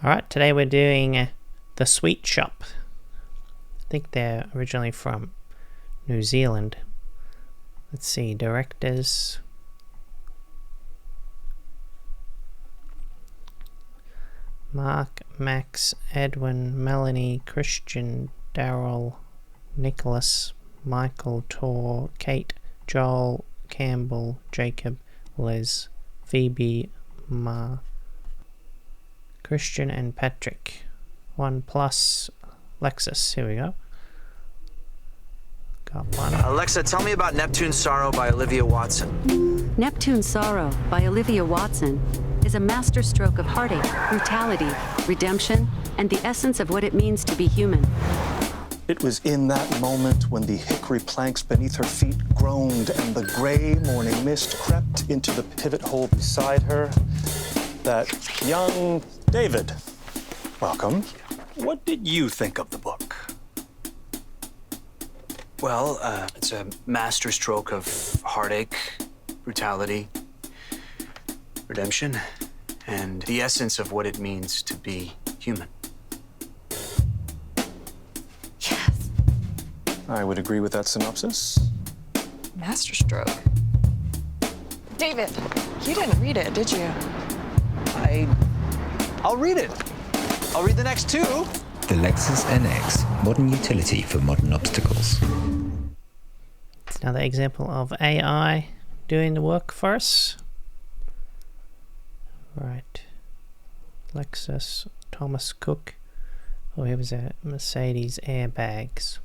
Alright, today we're doing the Sweetshop. I think they're originally from New Zealand. Let's see, directors. Mark, Max, Edwin, Melanie, Christian, Daryl, Nicholas, Michael, Tor, Kate, Joel, Campbell, Jacob, Liz, Phoebe, Ma, Christian and Patrick. 1+ Lexus. Here we go. Got one. Alexa, tell me about Neptune's Sorrow by Olivia Watson. Neptune's Sorrow by Olivia Watson is a masterstroke of heartache, brutality, redemption, and the essence of what it means to be human. It was in that moment when the hickory planks beneath her feet groaned and the gray morning mist crept into the pivot hole beside her that young David, welcome. What did you think of the book? Well, it's a masterstroke of heartache, brutality, redemption, and the essence of what it means to be human. Yes. I would agree with that synopsis. Masterstroke. David, you didn't read it, did you? I'll read it. I'll read the next two. The Lexus NX, modern utility for modern obstacles. It's another example of AI doing the work for us. Right. Lexus, Thomas Cook. Oh, here was a Mercedes airbags.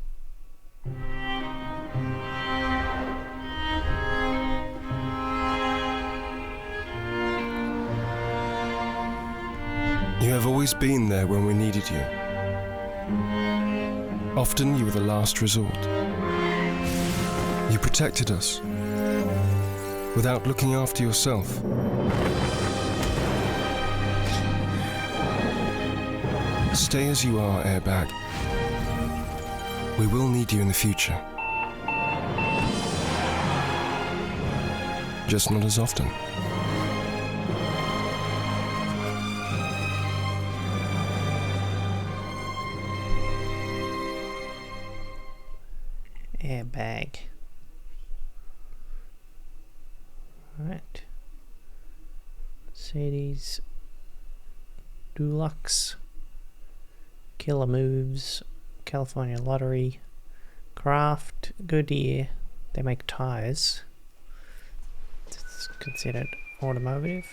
You have always been there when we needed you. Often you were the last resort. You protected us without looking after yourself. Stay as you are, airbag. We will need you in the future. Just not as often. Airbag. Alright. Mercedes Dulux. Killer Moves. California Lottery. Kraft. Goodyear. They make tires. It's considered automotive.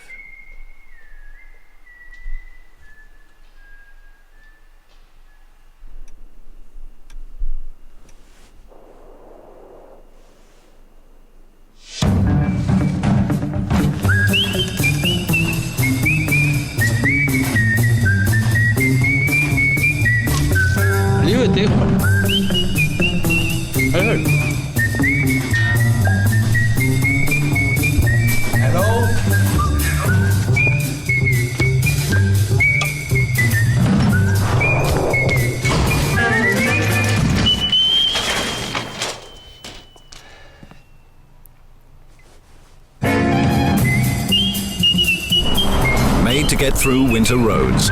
Made to get through winter roads.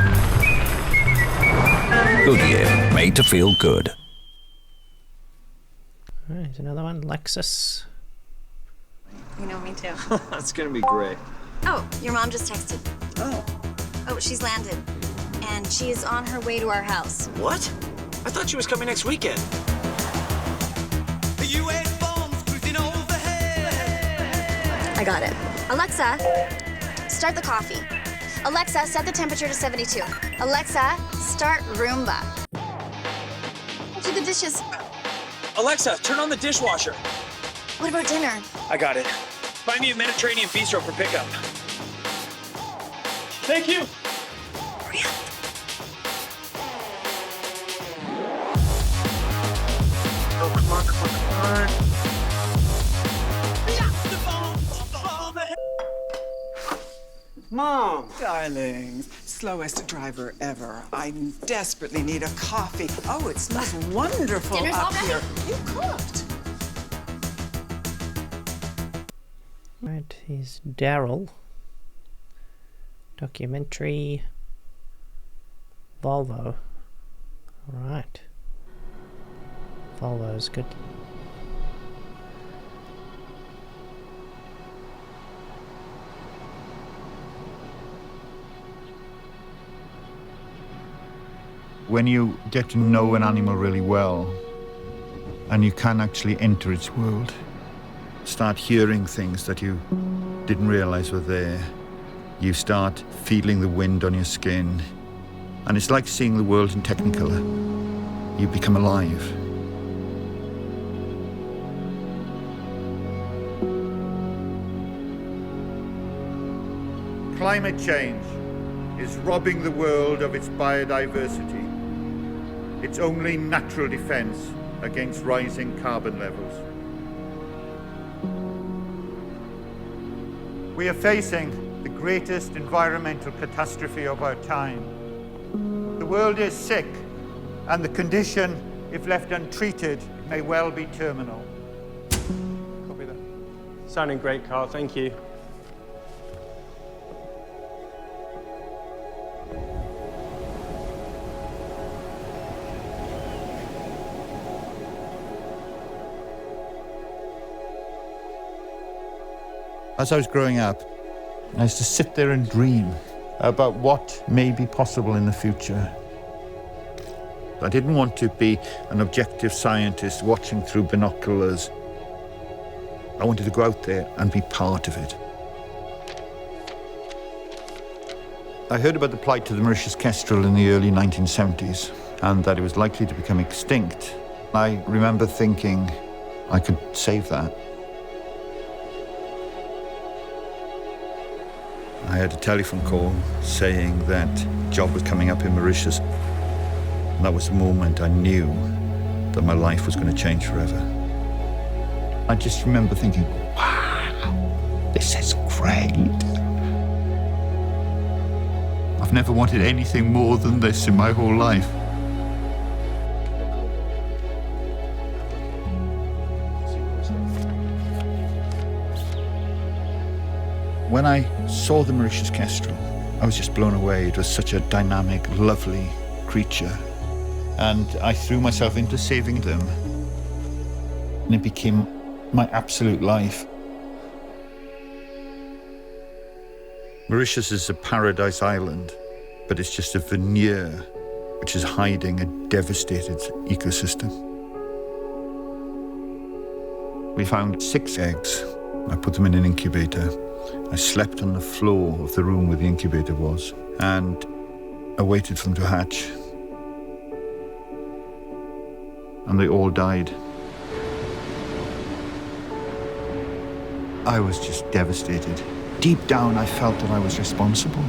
Goodyear, made to feel good. Alright, here's another one. Lexus. You know me too. That's gonna be great. Oh, your mom just texted. Oh, she's landed. And she's on her way to our house. What? I thought she was coming next weekend. I got it. Alexa, start the coffee. Alexa, set the temperature to 72. Alexa, start Roomba. Do the dishes. Alexa, turn on the dishwasher. What about dinner? I got it. Find me a Mediterranean bistro for pickup. Thank you. Hurry up. Oh, come on, come on, come on. Mom! Darlings, slowest driver ever. I desperately need a coffee. Oh, it smells wonderful Dinner's up all ready. here. You cooked. Right, here's Daryl. Documentary. Volvo. Alright. Volvo's good. When you get to know an animal really well, and you can actually enter its world, start hearing things that you didn't realize were there, you start feeling the wind on your skin, and it's like seeing the world in Technicolor. You become alive. Climate change is robbing the world of its biodiversity, its only natural defense against rising carbon levels. We are facing the greatest environmental catastrophe of our time. The world is sick, and the condition, if left untreated, may well be terminal. Copy that. Sounding great, Carl. Thank you. As I was growing up, I used to sit there and dream about what may be possible in the future. I didn't want to be an objective scientist watching through binoculars. I wanted to go out there and be part of it. I heard about the plight of the Mauritius kestrel in the early 1970s and that it was likely to become extinct. I remember thinking I could save that. I had a telephone call saying that a job was coming up in Mauritius. And that was the moment I knew that my life was going to change forever. I just remember thinking, wow, this is great. I've never wanted anything more than this in my whole life. When I saw the Mauritius kestrel, I was just blown away. It was such a dynamic, lovely creature. And I threw myself into saving them. And it became my absolute life. Mauritius is a paradise island, but it's just a veneer which is hiding a devastated ecosystem. We found 6 eggs. I put them in an incubator. I slept on the floor of the room where the incubator was and I waited for them to hatch. And they all died. I was just devastated. Deep down, I felt that I was responsible.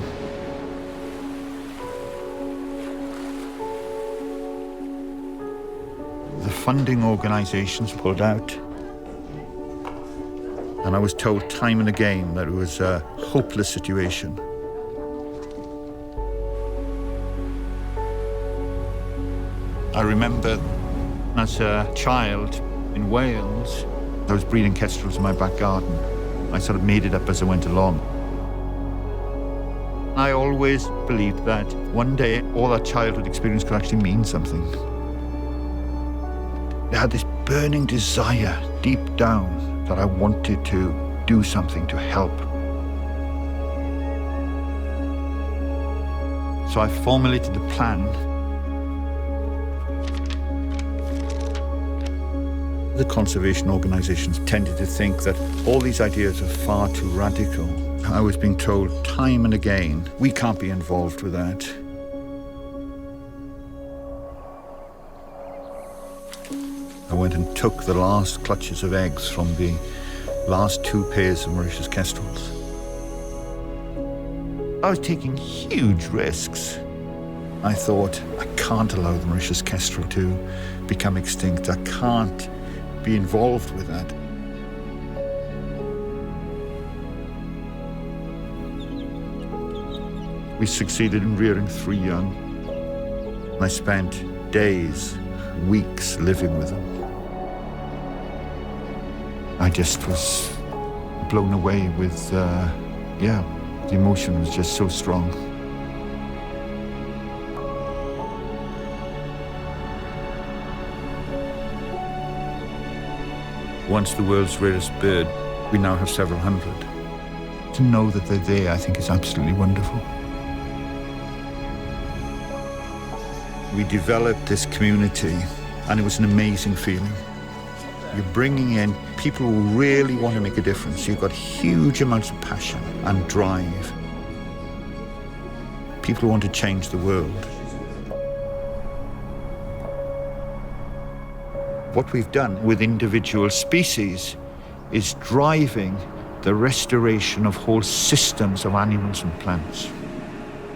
The funding organizations pulled out. And I was told time and again that it was a hopeless situation. I remember as a child in Wales, I was breeding kestrels in my back garden. I sort of made it up as I went along. I always believed that one day all that childhood experience could actually mean something. I had this burning desire deep down that I wanted to do something to help. So I formulated a plan. The conservation organizations tended to think that all these ideas are far too radical. I was being told time and again, we can't be involved with that. I went and took the last clutches of eggs from the last 2 pairs of Mauritius kestrels. I was taking huge risks. I thought, I can't allow the Mauritius kestrel to become extinct. I can't be involved with that. We succeeded in rearing 3 young. I spent days, weeks living with them. I just was blown away with, the emotion was just so strong. once the world's rarest bird, we now have several hundred. To know that they're there, I think, is absolutely wonderful. We developed this community, and it was an amazing feeling. You're bringing in people who really want to make a difference. You've got huge amounts of passion and drive. People who want to change the world. What we've done with individual species is driving the restoration of whole systems of animals and plants.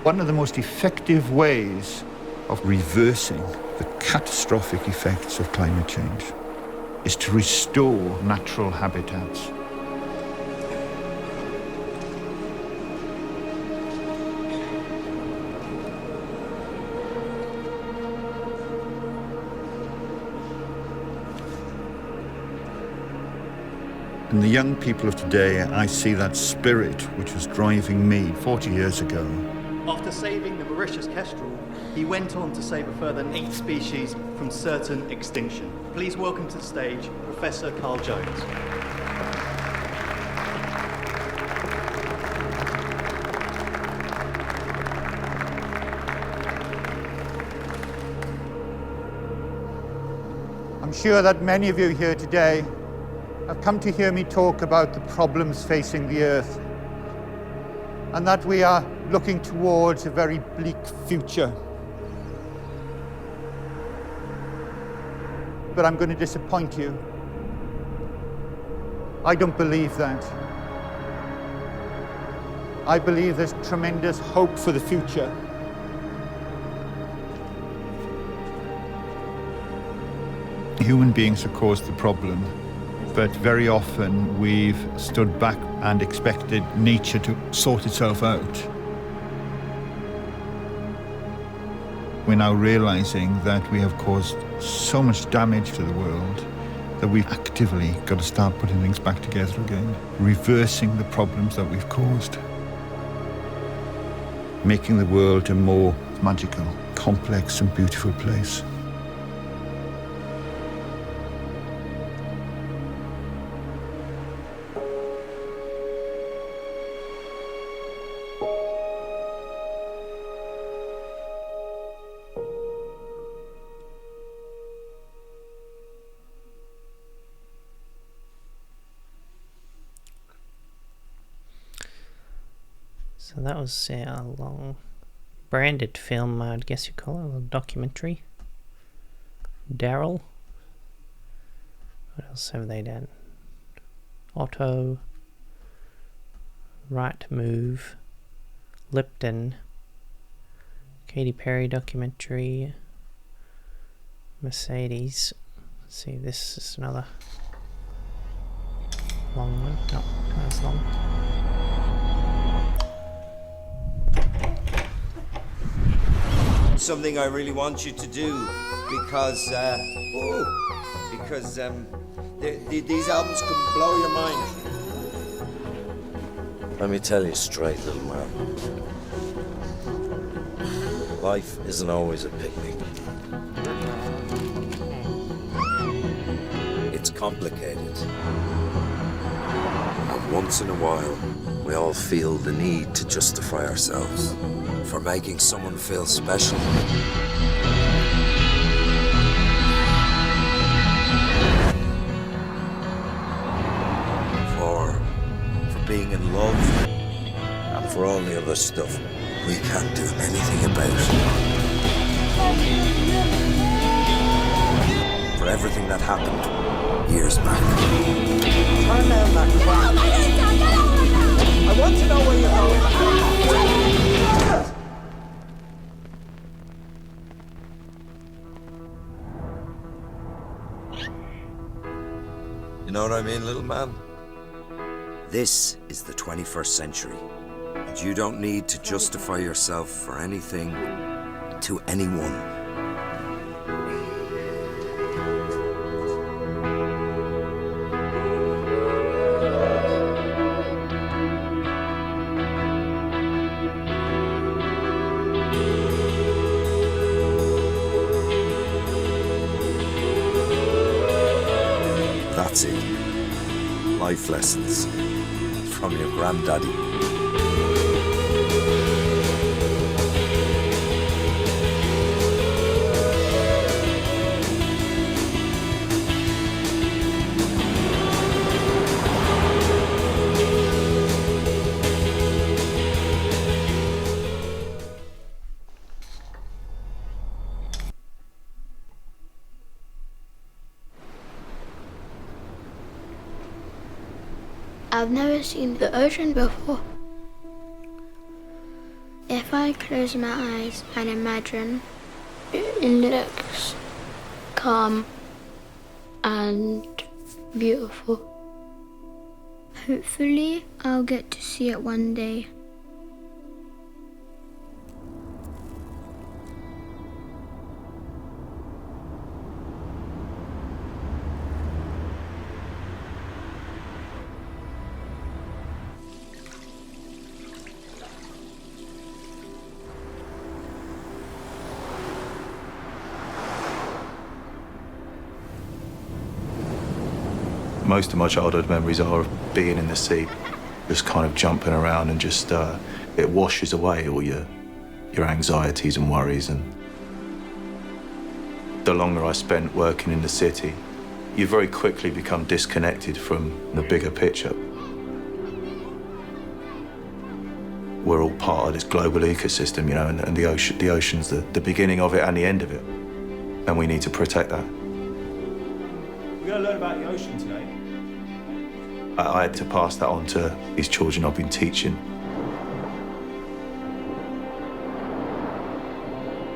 One of the most effective ways of reversing the catastrophic effects of climate change is to restore natural habitats. In the young people of today, I see that spirit which was driving me 40 years ago. After saving the Mauritius kestrel, he went on to save a further 8 species from certain extinction. Please welcome to the stage Professor Carl Jones. I'm sure that many of you here today have come to hear me talk about the problems facing the Earth, and that we are looking towards a very bleak future. But I'm going to disappoint you. I don't believe that. I believe there's tremendous hope for the future. Human beings have caused the problem, but very often we've stood back and expected nature to sort itself out. We're now realizing that we have caused so much damage to the world that we've actively got to start putting things back together again, reversing the problems that we've caused, making the world a more magical, complex and beautiful place. So that was a long branded film, I guess you call it, a little documentary. Daryl. What else have they done? Otto. Right Move. Lipton. Katy Perry documentary. Mercedes. Let's see, this is another long one. No, not as long. Something I really want you to do because these albums can blow your mind. Let me tell you straight, little man. Life isn't always a picnic. It's complicated. And once in a while, we all feel the need to justify ourselves for making someone feel special. For being in love. And for all the other stuff we can't do anything about. For everything that happened years back. Turn down that crap. I want to know where you're going. You know what I mean, little man? This is the 21st century, and you don't need to justify yourself for anything to anyone. That's it. life lessons from your granddaddy. I've never seen the ocean before. If I close my eyes and imagine, it looks calm and beautiful. Hopefully, I'll get to see it one day. Most of my childhood memories are of being in the sea, just kind of jumping around and just, it washes away all your anxieties and worries. And the longer I spent working in the city, you very quickly become disconnected from the bigger picture. We're all part of this global ecosystem, you know, and the ocean's the beginning of it and the end of it. And we need to protect that. We're going to learn about the ocean today. I had to pass that on to these children I've been teaching.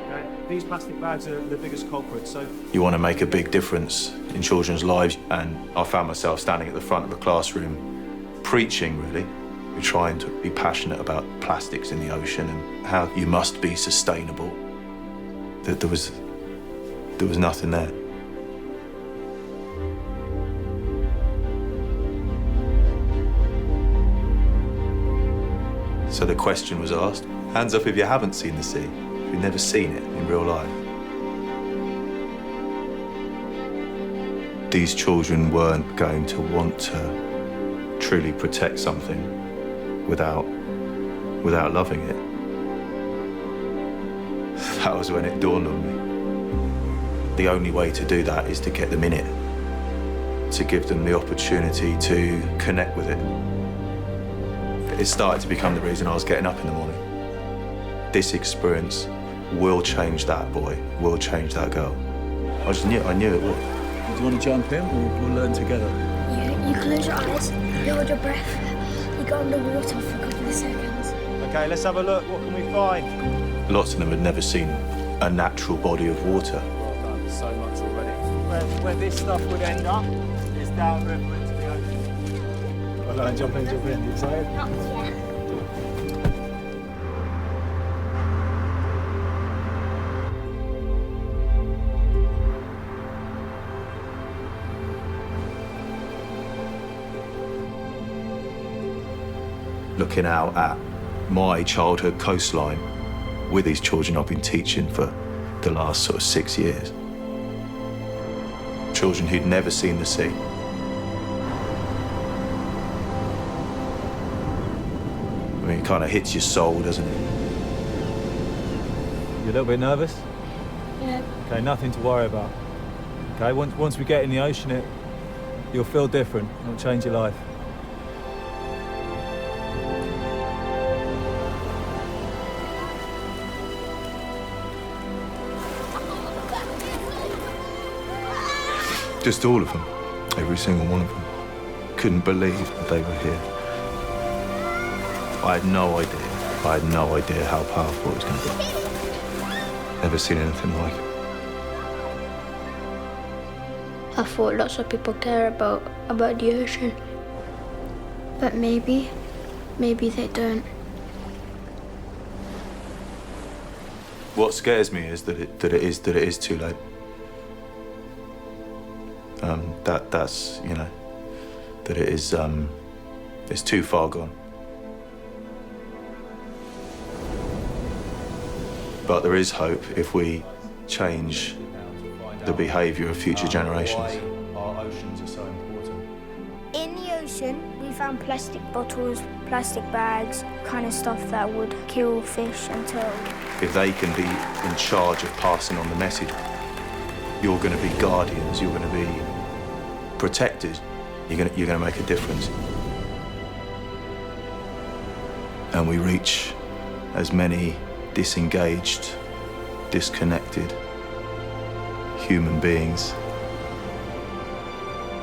Okay. These plastic bags are the biggest culprits, so... You want to make a big difference in children's lives, and I found myself standing at the front of the classroom preaching, really. We're trying to be passionate about plastics in the ocean and how you must be sustainable. That there was nothing there. So the question was asked, hands up if you haven't seen the sea, if you've never seen it in real life. These children weren't going to want to truly protect something without loving it. That was when it dawned on me. The only way to do that is to get them in it, to give them the opportunity to connect with it. It started to become the reason I was getting up in the morning. This experience will change that boy, will change that girl. I knew it would. Do you want to jump in? We'll learn together. You close your eyes, you hold your breath, you go underwater for a couple of seconds. Okay, let's have a look. What can we find? Lots of them had never seen a natural body of water. Well done, so much already. Where this stuff would end up is downriver into the ocean. Well done, jump in. You excited? Not yet. Looking out at my childhood coastline with these children I've been teaching for the last sort of 6 years. Children who'd never seen the sea. I mean, it kind of hits your soul, doesn't it? You a little bit nervous? Yeah. Okay, nothing to worry about. Okay, once we get in the ocean, you'll feel different. It'll change your life. Just all of them, every single one of them. Couldn't believe that they were here. I had no idea how powerful it was going to be. Never seen anything like it. I thought lots of people care about the ocean, but maybe they don't. What scares me is that it is too late. That's you know, that it is it's too far gone. But there is hope if we change the behaviour of future generations. Our oceans are so important. In the ocean, found plastic bottles, plastic bags, kind of stuff that would kill fish until... If they can be in charge of passing on the message, you're going to be guardians, you're going to be protectors, you're going to make a difference. And we reach as many disengaged, disconnected human beings.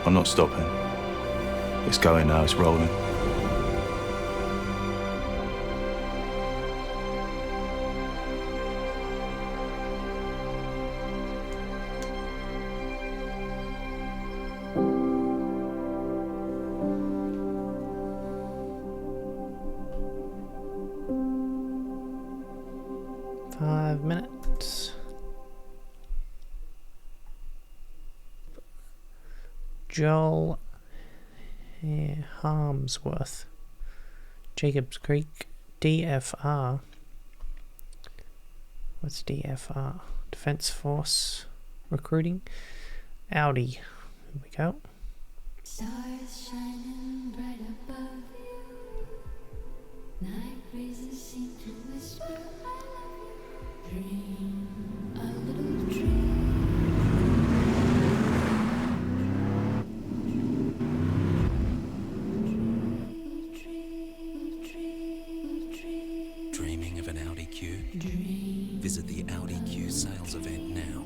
I'm not stopping. It's going now, it's rolling. Joel Harmsworth, Jacobs Creek, DFR. What's DFR? Defense Force Recruiting. Audi. Here we go. Stars shining bright above you. Night breezes seem to whisper, I love you. Dream a little dream. Dreaming of an Audi Q? Visit the Audi Q sales event now.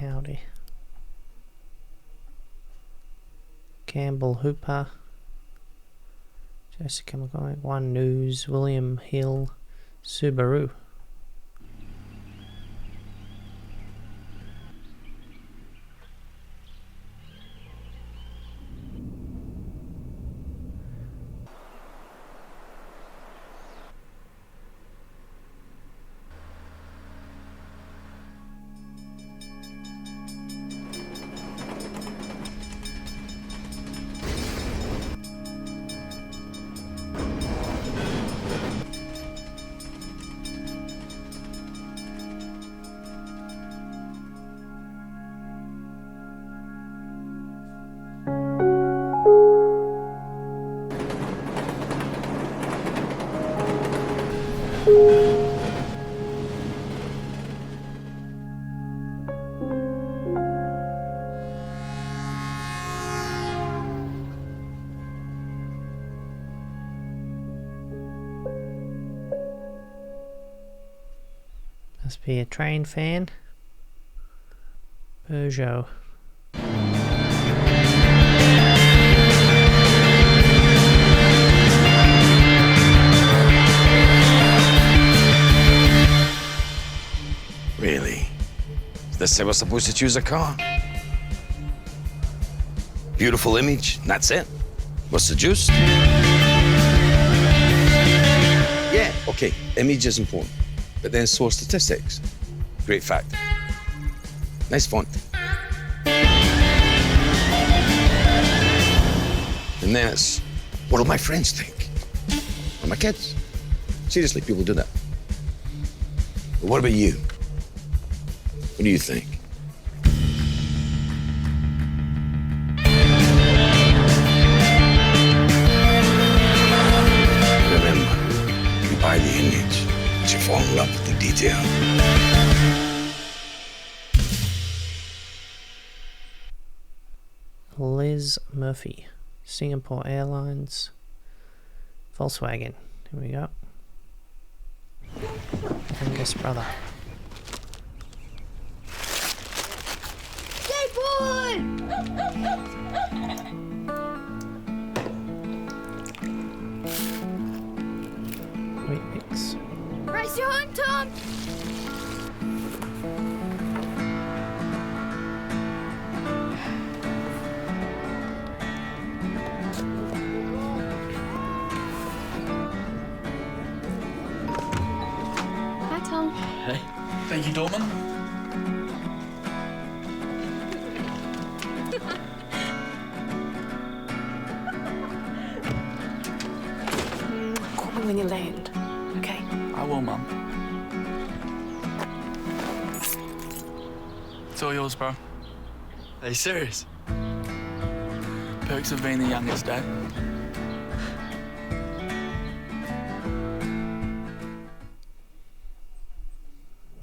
Audi. Campbell Hooper. Jessica McCoy. One News. William Hill. Subaru. Must be a train fan. Peugeot. Really? They say we're supposed to choose a car? Beautiful image, and that's it? What's the juice? Yeah, okay, image is important. But then so are statistics. Great fact. Nice font. And then it's, what do my friends think? Or my kids? Seriously, people do that. But what about you? What do you think? Remember, you buy the image, but you fall in love with the detail. Liz Murphy, Singapore Airlines, Volkswagen. Here we go. Youngest brother. Wait, mix. Raise your hand, Tom! Hi, Tom. Hey. Thank you, Dorman. Call me when you land, okay? I will, Mum. It's all yours, bro. Are you serious? perks of being the youngest, Dad.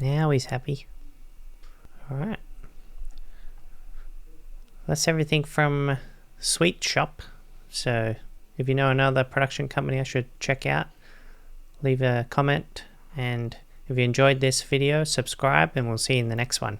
Now he's happy. Alright. That's everything from Sweetshop. So if you know another production company I should check out, leave a comment, and if you enjoyed this video, subscribe, and we'll see you in the next one.